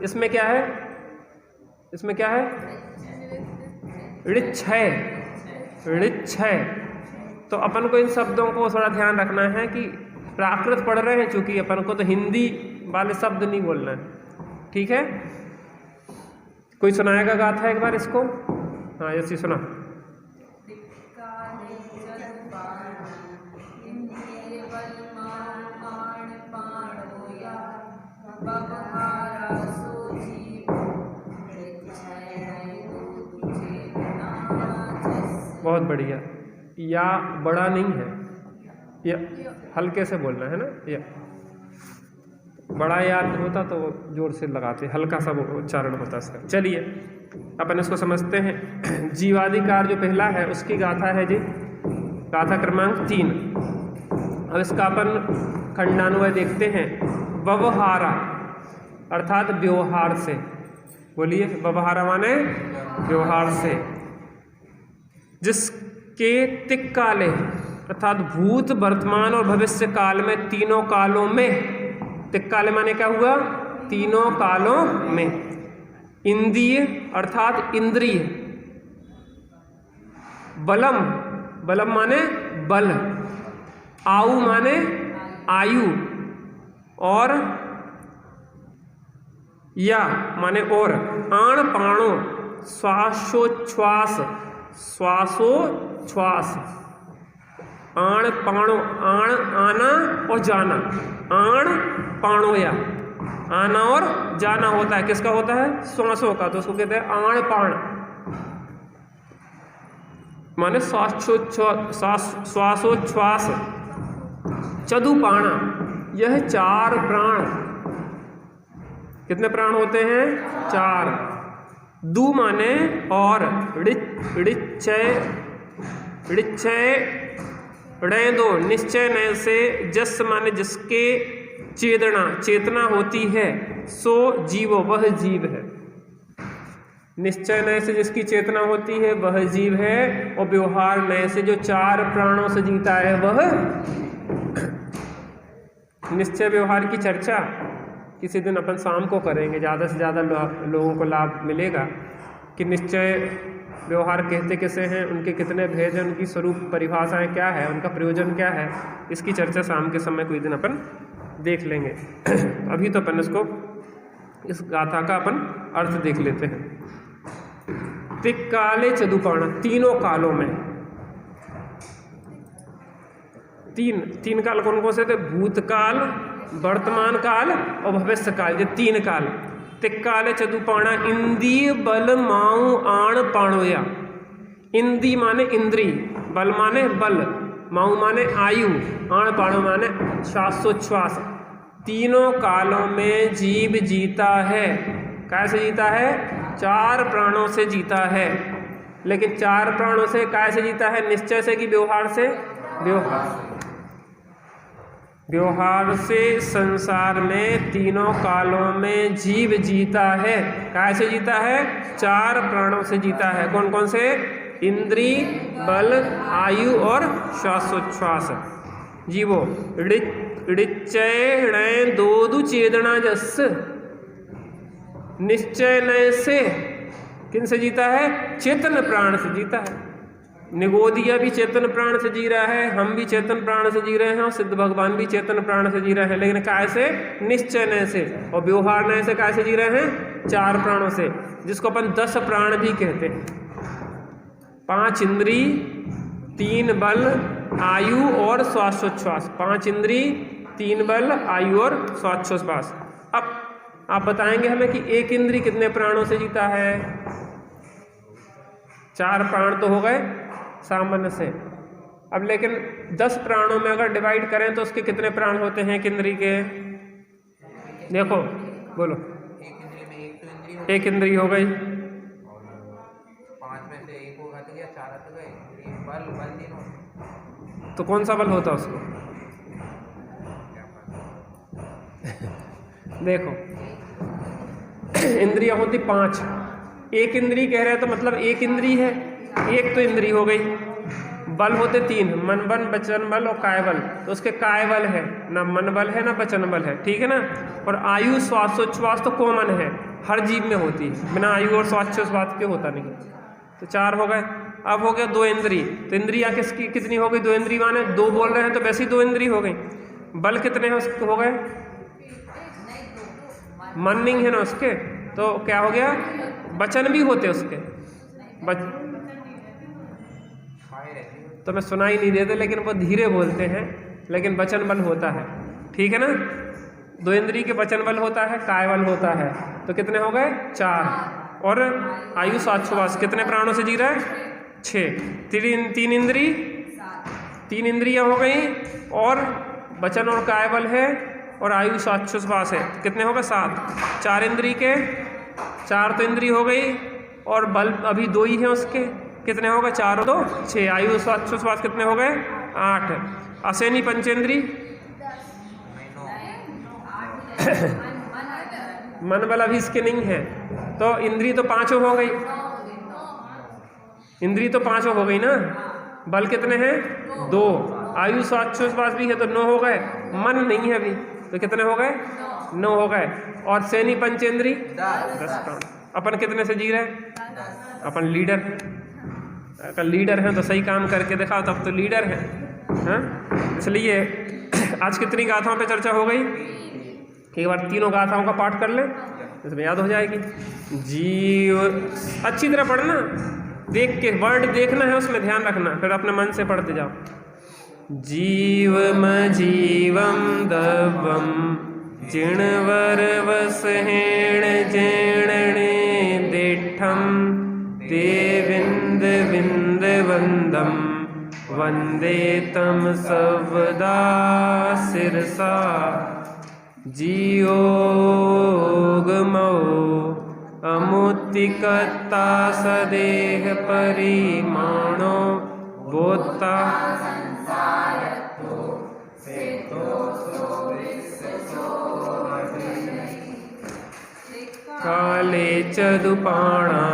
इसमें क्या है, इसमें क्या है, ऋक्षय ऋक्षय। तो अपन को इन शब्दों को थोड़ा ध्यान रखना है कि प्राकृत पढ़ रहे हैं, चूंकि अपन को तो हिंदी वाले शब्द नहीं बोलना है, ठीक है। कोई सुनाएगा गाथा एक बार इसको? हाँ ऐसी सुना। बहुत बढ़िया। या बड़ा नहीं है, या हल्के से बोलना है ना। या बड़ा याद होता तो जोर से लगाते, हल्का सा उच्चारण होता इसका। चलिए अपन इसको समझते हैं। जीवादिकार जो पहला है उसकी गाथा है जी, गाथा क्रमांक 3। अब इसका अपन खंडान्वय देखते हैं। व्यवहारा अर्थात व्यवहार से, बोलिए व्यवहारा माने व्यवहार से। जिसके तिक्काले अर्थात भूत वर्तमान और भविष्य काल में, तीनों कालों में, तिक्काले माने क्या हुआ, तीनों कालों में, इंद्रिय अर्थात इंद्रिय, बलम बलम माने बल, आयु माने आयु, और या माने और, आण पाणो श्वासोच्छ्वास श्वासोच्छ्वास, आण पाणो, आण आना और जाना, आण पाणोया, आना और जाना होता है, किसका होता है, श्वासों का, तो उसको कहते हैं आण पाण माने श्वासोच्छ्वास। चदुपाणा यह 4 प्राण, कितने प्राण होते हैं, 4। दु माने और, ऋक्षय णैदो निश्चय नय से, जस माने जिसके, चेतना चेतना होती है, सो जीवो वह जीव है। निश्चय नय से जिसकी चेतना होती है वह जीव है, और व्यवहार नय से जो 4 प्राणों से जीता है वह। निश्चय व्यवहार की चर्चा किसी दिन अपन शाम को करेंगे, ज़्यादा से ज़्यादा लोगों को लाभ मिलेगा कि निश्चय व्यवहार कहते किसे हैं, उनके कितने भेद हैं, उनकी स्वरूप परिभाषाएं क्या है, उनका प्रयोजन क्या है, इसकी चर्चा शाम के समय कोई दिन अपन देख लेंगे। अभी तो अपन इसको, इस गाथा का अपन अर्थ देख लेते हैं। तिक्काले चदुपाणा, तीनों कालों में, तीन काल कौन कौन से थे, भूतकाल, वर्तमान काल और भविष्य काल, ये 3 काल। तिक्काले चदुपाणा इंद्रिय बल माऊ आण पाणोया, इंदी माने इंद्री, बल माने बल, माऊ माने आयु, आण पाणो माने श्वासोच्छ्वास। तीनों कालों में जीव जीता है। कैसे जीता है? 4 प्राणों से जीता है। लेकिन 4 प्राणों से कैसे जीता है? निश्चय से कि व्यवहार से? व्यवहार से संसार में तीनों कालों में जीव जीता है। कैसे जीता है? 4 प्राणों से जीता है। कौन कौन से? इंद्री, बल, आयु और श्वासोच्छ्वास। जीवो ऋचय णय दोदु चेदना जस, निश्चय नय से किन से जीता है? चेतन प्राण से जीता है। निगोदिया भी चेतन प्राण से जी रहा है, हम भी चेतन प्राण से जी रहे हैं और सिद्ध भगवान भी चेतन प्राण से जी रहे हैं। लेकिन कैसे? निश्चय नय से। और व्यवहार नय से कैसे जी रहे हैं? 4 प्राणों से, जिसको अपन 10 प्राण भी कहते हैं। 5 इंद्री, 3 बल, आयु और श्वासोच्छ्वास। 5 इंद्री, 3 बल, आयु और श्वासोच्छ्वास। अब आप बताएंगे हमें कि एक इंद्री कितने प्राणों से जीता है? 4 प्राण तो हो गए सामान्य से। अब लेकिन 10 प्राणों में अगर डिवाइड करें तो उसके कितने प्राण होते हैं एक इंद्री के? देखो बोलो। एक इंद्री हो गई, 5 में से 1 होगा तो क्या 4 तो गए। बल तीनों, तो कौन सा बल होता उसको? देखो इंद्रियां होती 5, एक इंद्री कह रहे हैं तो मतलब एक इंद्री है, एक तो इंद्री हो गई। बल होते 3, मन बल, वचन बल और काय बल। तो उसके काय बल है, ना मन बल है ना वचन बल है, ठीक है ना। और आयु श्वासोच्छ्वास तो कॉमन है, हर जीव में होती है, बिना आयु और श्वासोच्छ्वास के होता नहीं। तो 4 हो गए। अब हो गया 2 इंद्री। तो इंद्रियां किसकी कितनी हो गई? 2 इंद्री माने 2 बोल रहे हैं तो वैसे ही 2 इंद्री हो गई। बल कितने हैं उसके? हो गए, मन नहीं है ना उसके, तो क्या हो गया? वचन भी होते उसके। तो मैं सुनाई नहीं देते, लेकिन वो धीरे बोलते हैं, लेकिन वचन बल होता है, ठीक है ना। 2 इंद्री के वचन बल होता है, काय बल होता है। तो कितने हो गए? 4। और आयु श्वासोच्छ्वास कितने प्राणों से जी रहा है? 6। 3 इंद्री, 3 इंद्रियां हो गई, और वचन और काय बल है, और आयु श्वासोच्छ्वास है। कितने हो गए? 7। 4 इंद्री के, 4 तो इंद्री हो गई, और बल अभी 2 ही हैं उसके। कितने हो गए? 4 और 2 6। आयु श्वासोच्छ्वास कितने हो गए? 8। असेनी पंचेंद्री, मन बल अभी इसके नहीं है, तो इंद्री तो 5 हो गई। इंद्री तो 5 हो गई ना। बल कितने हैं? 2। आयु श्वासोच्छ्वास भी है तो 9 हो गए। मन नहीं है अभी, तो कितने हो गए? 9 हो गए। और सेनी पंचेंद्री 10। अपन कितने से जी रहे? अपन लीडर हैं। अगर लीडर हैं तो सही काम करके दिखाओ, तब तो लीडर हैं, हाँ। इसलिए आज कितनी गाथाओं पे चर्चा हो गई? एक बार तीनों गाथाओं का पाठ कर ले, इसमें याद हो जाएगी। जीव, अच्छी तरह पढ़ना, देख के वर्ड देखना है, उसमें ध्यान रखना, फिर अपने मन से पढ़ते जाओ। जीवम जीवम दवम जिणवर वसहेण जेणणे दिठम ते विंद विंद वंदम वंदे तम सवदा सिरसा जियोगमो अमुतिकता सदेह परिमाणो बोता काले चदुपाणा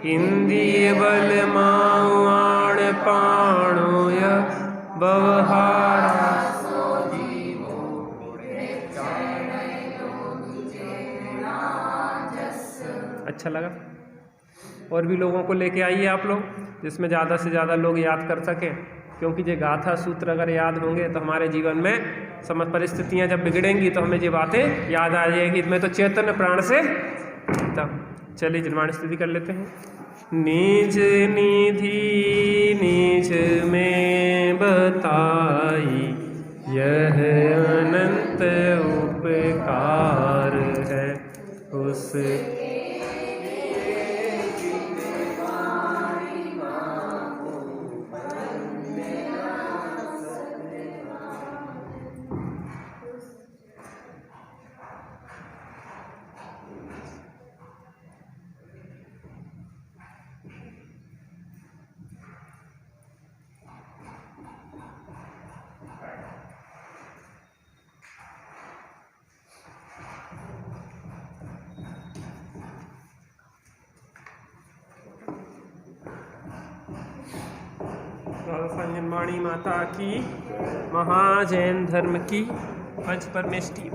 इंद्रिय बल माण पाणोय बवहारा। अच्छा लगा? और भी लोगों को लेके आइए आप लोग, जिसमें ज़्यादा से ज़्यादा लोग याद कर सकें, क्योंकि ये गाथा सूत्र अगर याद होंगे तो हमारे जीवन में समझ परिस्थितियाँ जब बिगड़ेंगी तो हमें ये बातें याद आ जाएगी। मैं तो चेतन प्राण से तब। चलिए निर्माण स्थिति कर लेते हैं। निज निधि निज में बताई यह अनंत उपकार है उस द्वादशांजनवाणी माता की, महाजैन धर्म की, पंच परमेष्टि।